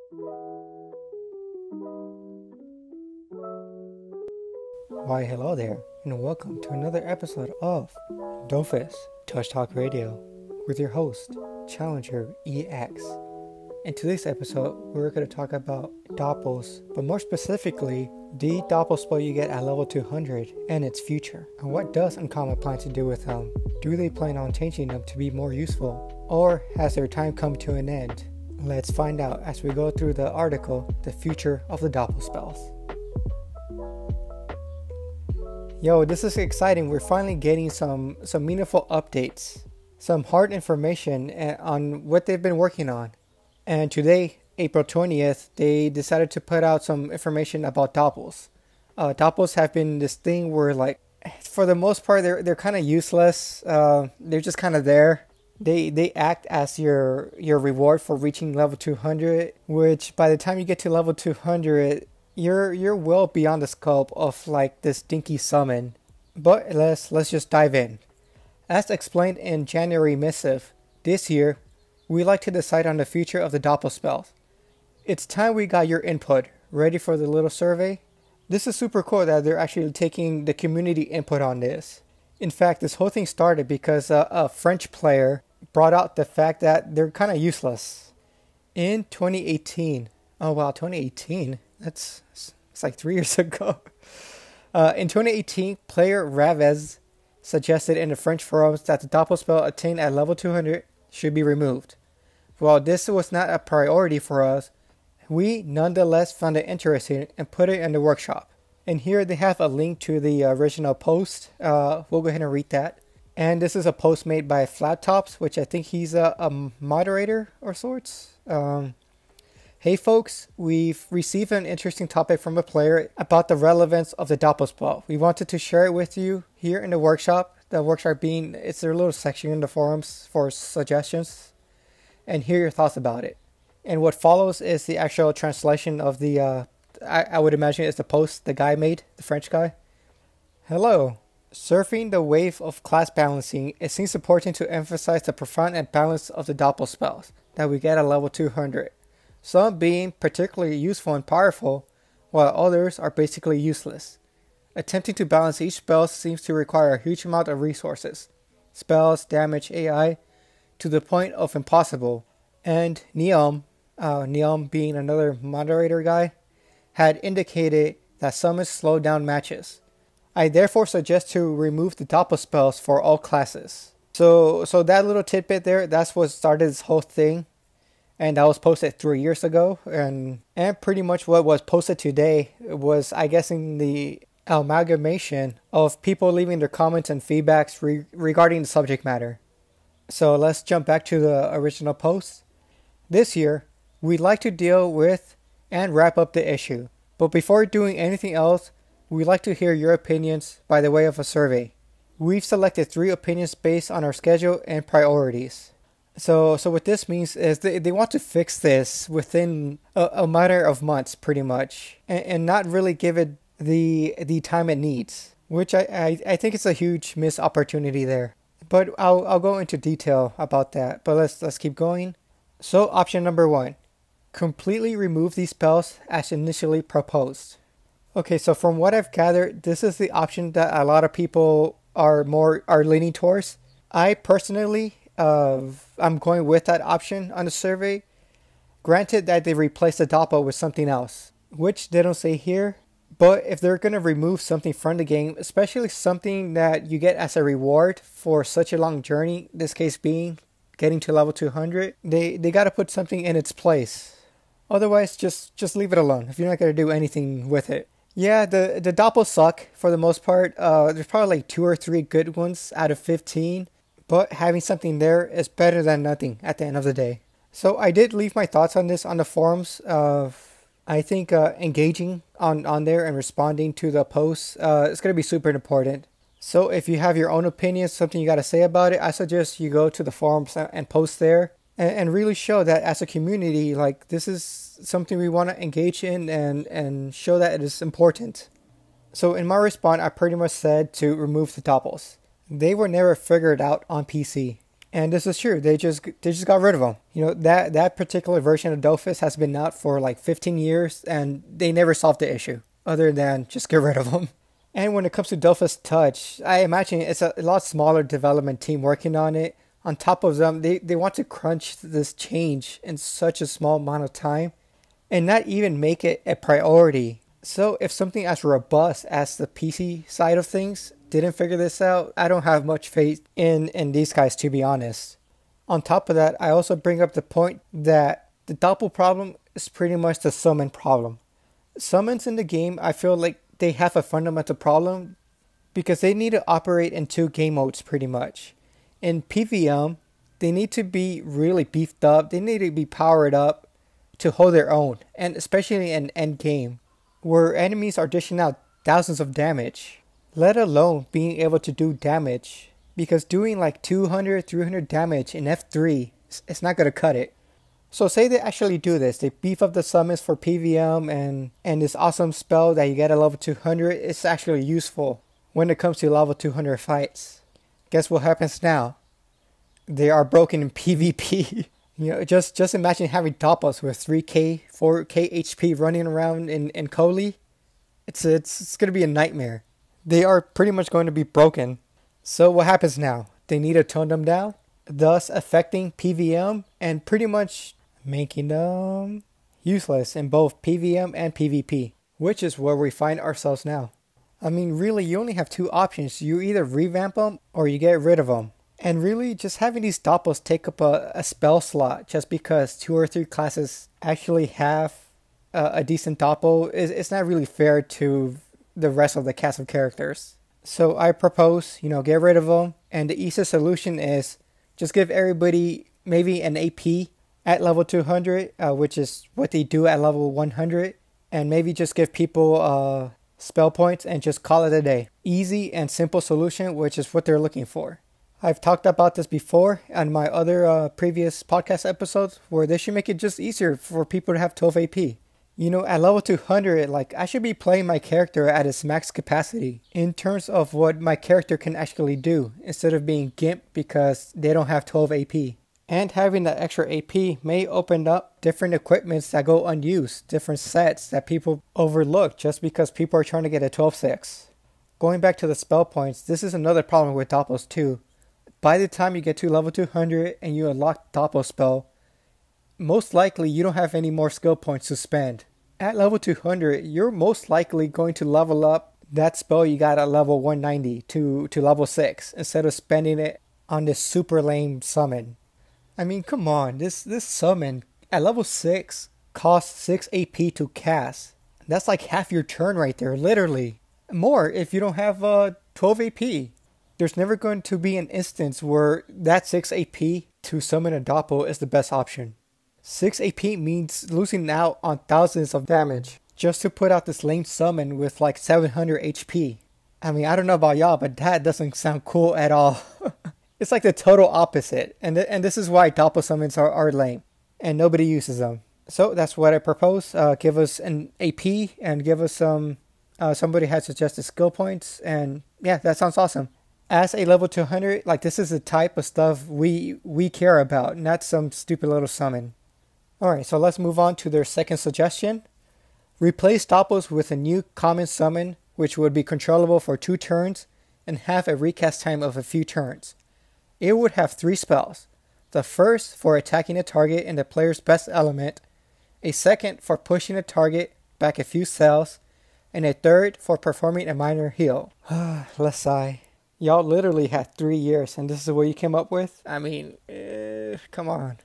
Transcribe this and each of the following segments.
Why hello there, and welcome to another episode of Dofus Touch Talk Radio with your host, Challenger EX. In today's episode, we're going to talk about Doppels, but more specifically, the Dopple Spell you get at level 200 and its future. And what does Ankamas plan to do with them? Do they plan on changing them to be more useful? Or has their time come to an end? Let's find out as we go through the article, The Future of the Dopple Spells. Yo, this is exciting. We're finally getting some meaningful updates, some hard information on what they've been working on. And today, April 20th, they decided to put out some information about Doppels. Doppels have been this thing where, like, for the most part, they're kind of useless. They're just kind of there. They act as your reward for reaching level 200, which by the time you get to level 200, you're well beyond the scope of like this dinky summon. But let's just dive in. As explained in January missive, this year we like to decide on the future of the Dopple spells. It's time we got your input. Ready for the little survey? This is super cool that they're actually taking the community input on this. In fact, this whole thing started because a French player brought out the fact that they're kind of useless. In 2018, oh wow, 2018? It's like 3 years ago. In 2018, player Ravez suggested in the French forums that the Dopple spell attained at level 200 should be removed. While this was not a priority for us, we nonetheless found it interesting and put it in the workshop. And here they have a link to the original post. We'll go ahead and read that. And this is a post made by Flat Tops, which I think he's a moderator or sorts. Hey folks, we've received an interesting topic from a player about the relevance of the Dopple spell. We wanted to share it with you here in the workshop. The workshop being, it's their little section in the forums for suggestions. And hear your thoughts about it. And what follows is the actual translation of the, I would imagine it's the post the guy made, the French guy. Hello. Surfing the wave of class balancing, it seems important to emphasize the profound imbalance of the Dopple spells that we get at level 200. Some being particularly useful and powerful, while others are basically useless. Attempting to balance each spell seems to require a huge amount of resources, spells, damage, AI, to the point of impossible. And Neom being another moderator guy, had indicated that summons slow down matches. I therefore suggest to remove the Dopple spells for all classes. So that little tidbit there, that's what started this whole thing. And that was posted 3 years ago. And pretty much what was posted today was, I guess, in the amalgamation of people leaving their comments and feedbacks regarding the subject matter. So let's jump back to the original post. This year, we'd like to deal with and wrap up the issue. But before doing anything else, we'd like to hear your opinions by the way of a survey. We've selected 3 opinions based on our schedule and priorities. So what this means is they want to fix this within a matter of months, pretty much, and not really give it the time it needs, which I think it's a huge missed opportunity there. But I'll go into detail about that. But let's keep going. So option number 1, completely remove these spells as initially proposed. Okay, so from what I've gathered, this is the option that a lot of people are leaning towards. I personally, I'm going with that option on the survey. Granted that they replaced the Dopple with something else, which they don't say here. But if they're going to remove something from the game, especially something that you get as a reward for such a long journey, this case being getting to level 200, they got to put something in its place. Otherwise, just leave it alone if you're not going to do anything with it. Yeah, the Doppel suck for the most part. There's probably like 2 or 3 good ones out of 15. But having something there is better than nothing at the end of the day. So I did leave my thoughts on this on the forums. I think engaging on there and responding to the posts is going to be super important. So if you have your own opinions, something you got to say about it, I suggest you go to the forums and post there and really show that as a community, like, this is something we want to engage in and show that it is important. So in my response, I pretty much said to remove the Doppels. They were never figured out on PC. And this is true. They just got rid of them. That particular version of Dofus has been out for like 15 years, and they never solved the issue other than just get rid of them. And when it comes to Dofus Touch, I imagine it's a lot smaller development team working on it. On top of them, they want to crunch this change in such a small amount of time and not even make it a priority. So if something as robust as the PC side of things didn't figure this out, I don't have much faith in these guys, to be honest. On top of that, I also bring up the point that the Doppel problem is pretty much the summon problem. Summons in the game, I feel like they have a fundamental problem because they need to operate in two game modes pretty much. In PvM, they need to be really beefed up, they need to be powered up to hold their own, and especially in endgame, where enemies are dishing out thousands of damage, let alone being able to do damage, because doing like 200, 300 damage in F3, it's not going to cut it. So say they actually do this, they beef up the summons for PvM, and this awesome spell that you get at level 200 is actually useful when it comes to level 200 fights. Guess what happens now? They are broken in PvP. Just imagine having Doppels with 3k, 4k HP running around in Coley. It's going to be a nightmare. They are pretty much going to be broken. So what happens now? They need to tone them down, thus affecting PvM and pretty much making them useless in both PvM and PvP, which is where we find ourselves now. I mean, really, you only have two options. You either revamp them or you get rid of them. And really, just having these Doppels take up a spell slot just because 2 or 3 classes actually have a decent Doppel it's not really fair to the rest of the cast of characters. So I propose, get rid of them. And the easiest solution is just give everybody maybe an AP at level 200, which is what they do at level 100. And maybe just give people spell points and just call it a day. Easy and simple solution, which is what they're looking for. I've talked about this before on my other previous podcast episodes, where they should make it just easier for people to have 12 AP. At level 200, I should be playing my character at its max capacity in terms of what my character can actually do, instead of being gimped because they don't have 12 AP. And having that extra AP may open up different equipments that go unused, different sets that people overlook just because people are trying to get a 12-6. Going back to the spell points, this is another problem with Doppels too. By the time you get to level 200 and you unlock Dopple Spell, most likely you don't have any more skill points to spend. At level 200, you're most likely going to level up that spell you got at level 190 to level 6 instead of spending it on this super lame summon. I mean, come on, this summon at level 6 costs 6 AP to cast. That's like half your turn right there, literally. More if you don't have 12 AP. There's never going to be an instance where that 6 AP to summon a Doppel is the best option. 6 AP means losing out on thousands of damage just to put out this lame summon with like 700 HP. I mean, I don't know about y'all, but that doesn't sound cool at all. It's like the total opposite, and this is why Doppel summons are lame, and nobody uses them. So that's what I propose. Give us an AP, and give us some, somebody has suggested skill points, and yeah, that sounds awesome. As a level 200, this is the type of stuff we care about, not some stupid little summon. Alright, so let's move on to their second suggestion. Replace Doppels with a new common summon, which would be controllable for 2 turns and have a recast time of a few turns. It would have 3 spells. The first for attacking a target in the player's best element, a second for pushing a target back a few cells, and a third for performing a minor heal. Let's sigh. Y'all literally had 3 years and this is what you came up with? I mean, come on.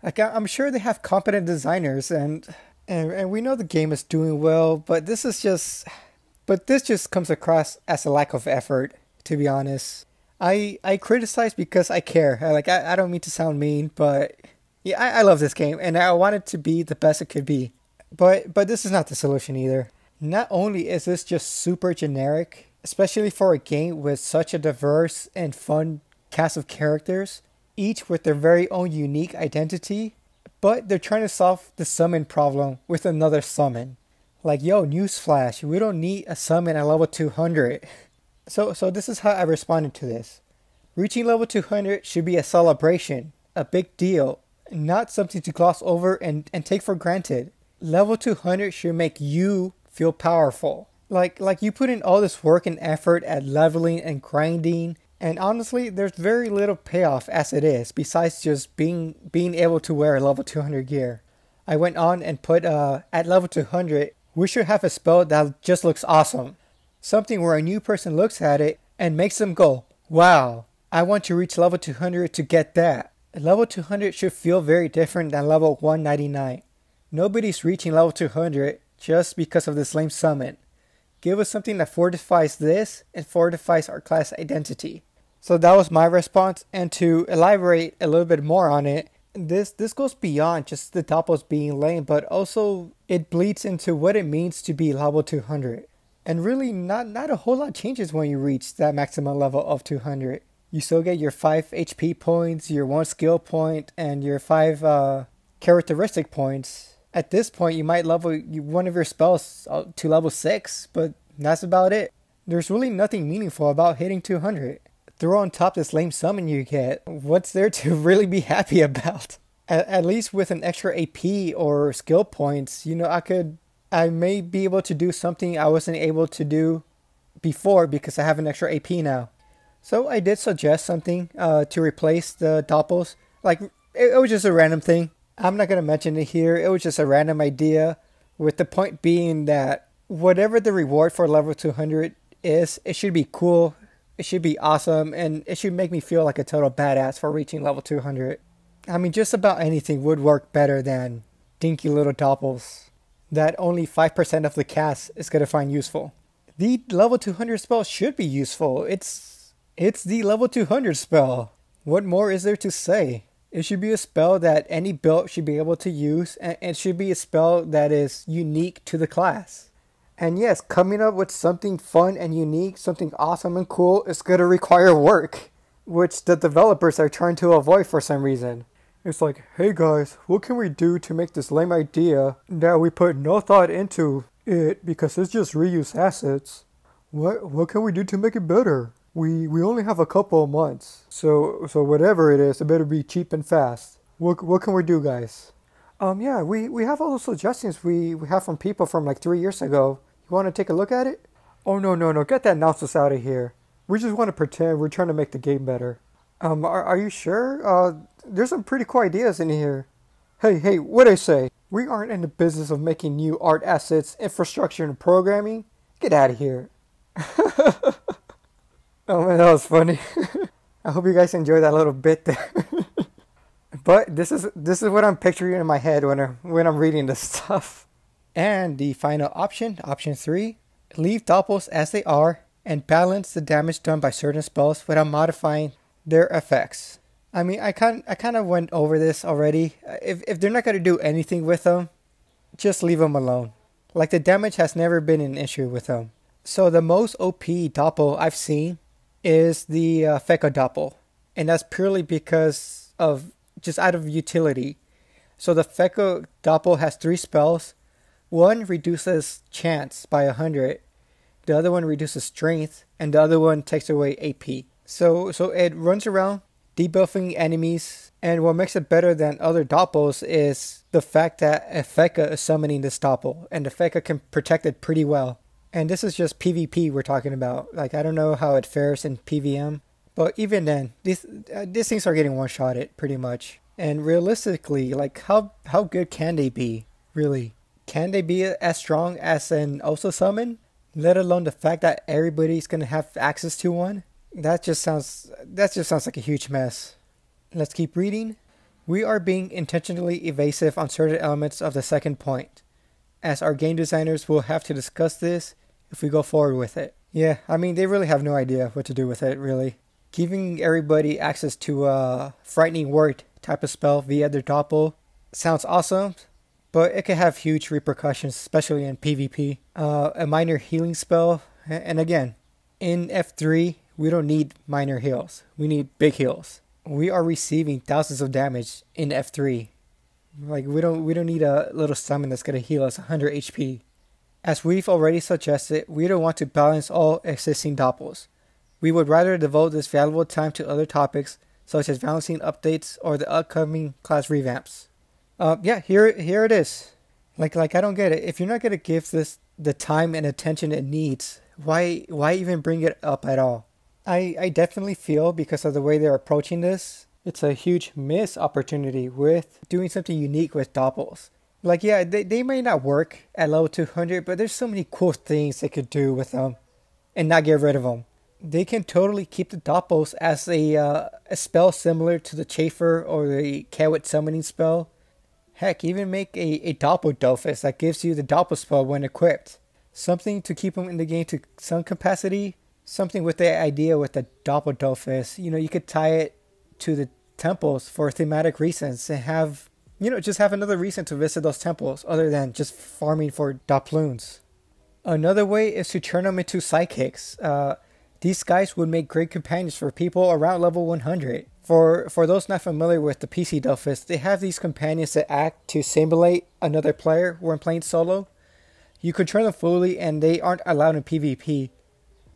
I'm sure they have competent designers and we know the game is doing well, but this just comes across as a lack of effort, to be honest. I criticize because I care. I don't mean to sound mean, but yeah, I love this game and I want it to be the best it could be. But this is not the solution either. Not only is this just super generic, especially for a game with such a diverse and fun cast of characters, each with their very own unique identity, but they're trying to solve the summon problem with another summon. Yo, newsflash, we don't need a summon at level 200. So this is how I responded to this. Reaching level 200 should be a celebration, a big deal, not something to gloss over and take for granted. Level 200 should make you feel powerful. Like you put in all this work and effort at leveling and grinding, and honestly, there's very little payoff as it is, besides just being able to wear level 200 gear. I went on and put, at level 200, we should have a spell that just looks awesome. Something where a new person looks at it and makes them go, wow, I want to reach level 200 to get that. Level 200 should feel very different than level 199. Nobody's reaching level 200 just because of this lame summon. Give us something that fortifies this and fortifies our class identity. So that was my response, and to elaborate a little bit more on it, this goes beyond just the Doppels being lame, but also it bleeds into what it means to be level 200. And really not a whole lot changes when you reach that maximum level of 200. You still get your 5 HP points, your 1 skill point, and your 5 characteristic points. At this point, you might level one of your spells to level 6, but that's about it. There's really nothing meaningful about hitting 200. Throw on top this lame summon you get. What's there to really be happy about? At least with an extra AP or skill points, you know, I may be able to do something I wasn't able to do before because I have an extra AP now. So I did suggest something to replace the Doppels. Like, it was just a random thing. I'm not going to mention it here. It was just a random idea, with the point being that whatever the reward for level 200 is, it should be cool, it should be awesome, and it should make me feel like a total badass for reaching level 200. I mean, just about anything would work better than dinky little Doppels that only 5% of the cast is going to find useful. The level 200 spell should be useful. It's the level 200 spell. What more is there to say? It should be a spell that any build should be able to use, and it should be a spell that is unique to the class. And yes, coming up with something fun and unique, something awesome and cool, is going to require work, which the developers are trying to avoid for some reason. It's like, hey guys, what can we do to make this lame idea that we put no thought into it because it's just reuse assets? What can we do to make it better? We only have a couple of months, so whatever it is, it better be cheap and fast. What can we do, guys? Yeah, we have all those suggestions we have from people from like 3 years ago. You want to take a look at it? Oh no, get that nonsense out of here. We just want to pretend we're trying to make the game better. Are you sure? There's some pretty cool ideas in here. Hey, what'd I say? We aren't in the business of making new art assets, infrastructure, and programming. Get out of here. Oh man, that was funny. I hope you guys enjoyed that little bit there. But this is what I'm picturing in my head when I'm reading this stuff. And the final option 3, leave Doppels as they are and balance the damage done by certain spells without modifying their effects. I mean, I kind of went over this already. If they're not going to do anything with them, just leave them alone. Like, the damage has never been an issue with them. So the most OP Doppel I've seen is the Feko Doppel, and that's purely because of just out of utility. So the Feko Doppel has 3 spells. One reduces chance by 100, the other one reduces strength, and the other one takes away AP. So it runs around debuffing enemies, and what makes it better than other Doppels is the fact that a Feka is summoning this Doppel, and the Feka can protect it pretty well. And this is just PvP we're talking about. Like, I don't know how it fares in PvM, but even then, these things are getting one-shotted pretty much. And realistically, like, how good can they be? Really, can they be as strong as an also summon? Let alone the fact that everybody's gonna have access to one. That just sounds like a huge mess. Let's keep reading. We are being intentionally evasive on certain elements of the second point, as our game designers will have to discuss this if we go forward with it. Yeah, I mean, they really have no idea what to do with it, really. Giving everybody access to a frightening word type of spell via their Doppel sounds awesome, but it can have huge repercussions, especially in PvP. A minor healing spell, and again, in F3, we don't need minor heals. We need big heals. We are receiving thousands of damage in F3. Like, we don't need a little summon that's gonna heal us 100 HP. As we've already suggested, we don't want to balance all existing Doppels. We would rather devote this valuable time to other topics, such as balancing updates or the upcoming class revamps. Yeah, here it is. Like I don't get it. If you're not gonna give this the time and attention it needs, why even bring it up at all? I definitely feel, because of the way they're approaching this, it's a huge missed opportunity with doing something unique with Doppels. Like, yeah, they may not work at level 200, but there's so many cool things they could do with them and not get rid of them. They can totally keep the Doppels as a spell similar to the Chafer or the Kawit summoning spell. Heck, even make a Dopple Dofus that gives you the Dopple Spell when equipped. Something to keep them in the game to some capacity. Something with the idea with the Dopple Dofus. You could tie it to the temples for thematic reasons and have, just have another reason to visit those temples other than just farming for Dopploons. Another way is to turn them into psychics. These guys would make great companions for people around level 100. For those not familiar with the PC Dofus, they have these companions that act to simulate another player when playing solo. You control them fully and they aren't allowed in PvP,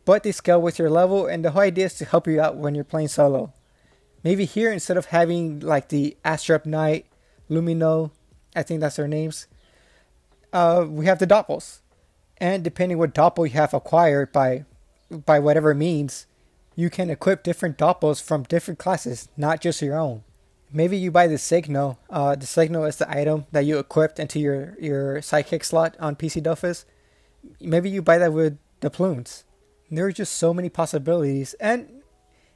but they scale with your level, and the whole idea is to help you out when you're playing solo. Maybe here, instead of having like the Astrep Knight, Lumino, I think that's their names, we have the Doppels. And depending what Doppel you have acquired by whatever means, you can equip different Doppels from different classes, not just your own. Maybe you buy the Signal. The Signal is the item that you equipped into your Psychic slot on PC Dofus. Maybe you buy that with the Plumes. There are just so many possibilities, and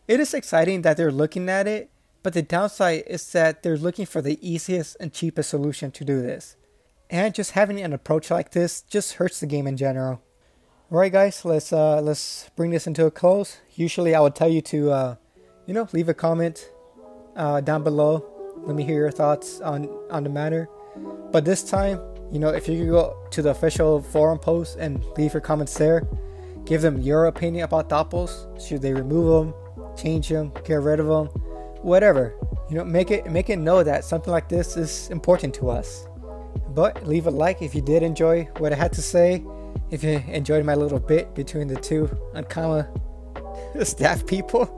it is exciting that they're looking at it, but the downside is that they're looking for the easiest and cheapest solution to do this. And just having an approach like this just hurts the game in general. Alright guys, let's bring this into a close. Usually I would tell you to leave a comment down below. Let me hear your thoughts on the matter. But this time, if you could go to the official forum post and leave your comments there, give them your opinion about Doppels. Should they remove them, change them, get rid of them, whatever. Make it know that something like this is important to us. But leave a like if you did enjoy what I had to say. If you enjoyed my little bit between the two Ankama staff people.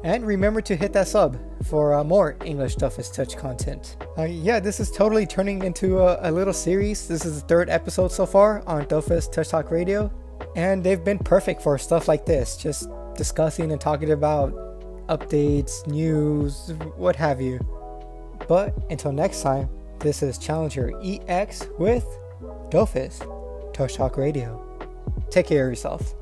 And remember to hit that sub for more English Dofus Touch content. Yeah, this is totally turning into a little series. This is the 3rd episode so far on Dofus Touch Talk Radio. And they've been perfect for stuff like this. Just discussing and talking about updates, news, what have you. But until next time, this is Challenger EX with Dofus Touch Talk Radio. Take care of yourself.